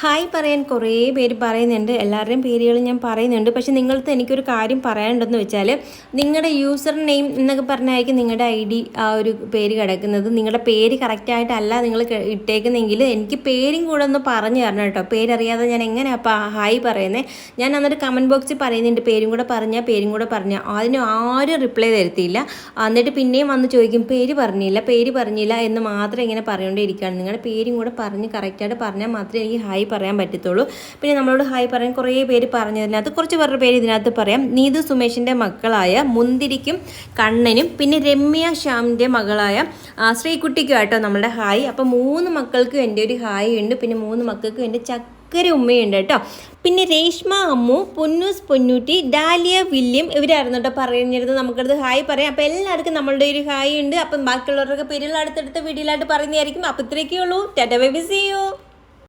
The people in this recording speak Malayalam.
ഹായ് പറയാൻ കുറേ പേര് പറയുന്നുണ്ട്, എല്ലാവരുടെയും പേരുകൾ ഞാൻ പറയുന്നുണ്ട്. പക്ഷേ നിങ്ങളടുത്ത് എനിക്കൊരു കാര്യം പറയാനുണ്ടെന്ന് വെച്ചാൽ, നിങ്ങളുടെ യൂസർ നെയിം എന്നൊക്കെ പറഞ്ഞായിരിക്കും നിങ്ങളുടെ ഐ ഡി ആ ഒരു പേര് കിടക്കുന്നത്. നിങ്ങളുടെ പേര് കറക്റ്റായിട്ടല്ല നിങ്ങൾ ഇട്ടേക്കുന്നെങ്കിൽ എനിക്ക് പേരും കൂടെ ഒന്ന് പറഞ്ഞു തരണം കേട്ടോ. പേരറിയാതെ ഞാൻ എങ്ങനെയാണ് അപ്പോൾ ഹായ് പറയുന്നത്? ഞാൻ എന്നിട്ട് കമൻറ്റ് ബോക്സിൽ പറയുന്നുണ്ട് പേരും കൂടെ പറഞ്ഞാൽ അതിന് ആരും റിപ്ലൈ തരത്തില്ല. എന്നിട്ട് പിന്നെയും വന്ന് ചോദിക്കും പേര് പറഞ്ഞില്ല എന്ന് മാത്രം ഇങ്ങനെ പറഞ്ഞുകൊണ്ടേ നിങ്ങളുടെ പേരും കൂടെ പറഞ്ഞ് കറക്റ്റായിട്ട് പറഞ്ഞാൽ മാത്രമേ എനിക്ക് ഹായ് പറയാൻ പറ്റത്തുള്ളൂ. പിന്നെ നമ്മളോട് ഹായ് പറയാൻ കുറേ പേര് പറഞ്ഞതിനകത്ത് കുറച്ച് പേരുടെ പേര് ഇതിനകത്ത് പറയാം. നീതു സുമേഷിൻ്റെ മക്കളായ മുന്തിരിക്കും കണ്ണനും പിന്നെ രമ്യ ശ്യാമിൻ്റെ മകളായ ശ്രീകുട്ടിക്കും ആട്ടോ നമ്മളുടെ ഹായ്. അപ്പോൾ 3 മക്കൾക്കും എൻ്റെ ഒരു ഹായ് ഉണ്ട്. പിന്നെ 3 മക്കൾക്കും എൻ്റെ ചക്കര ഉമ്മയുണ്ട് കേട്ടോ. പിന്നെ രേഷ്മ അമ്മു, പൊന്നൂസ് പൊന്നൂറ്റി, ഡാലിയ വില്യം ഇവരായിരുന്നു കേട്ടോ പറഞ്ഞിരുന്നത് നമുക്കടുത്ത് ഹായ് പറയാം. അപ്പോൾ എല്ലാവർക്കും നമ്മളുടെ ഒരു ഹായ് ഉണ്ട്. അപ്പം ബാക്കിയുള്ളവരുടെ പേരുകൾ അടുത്തടുത്ത വീഡിയോയിലായിട്ട് പറയുന്നതായിരിക്കും. അപ്പോൾ ഇത്രയൊക്കെ ഉള്ളൂ. Tata bye bye, see U.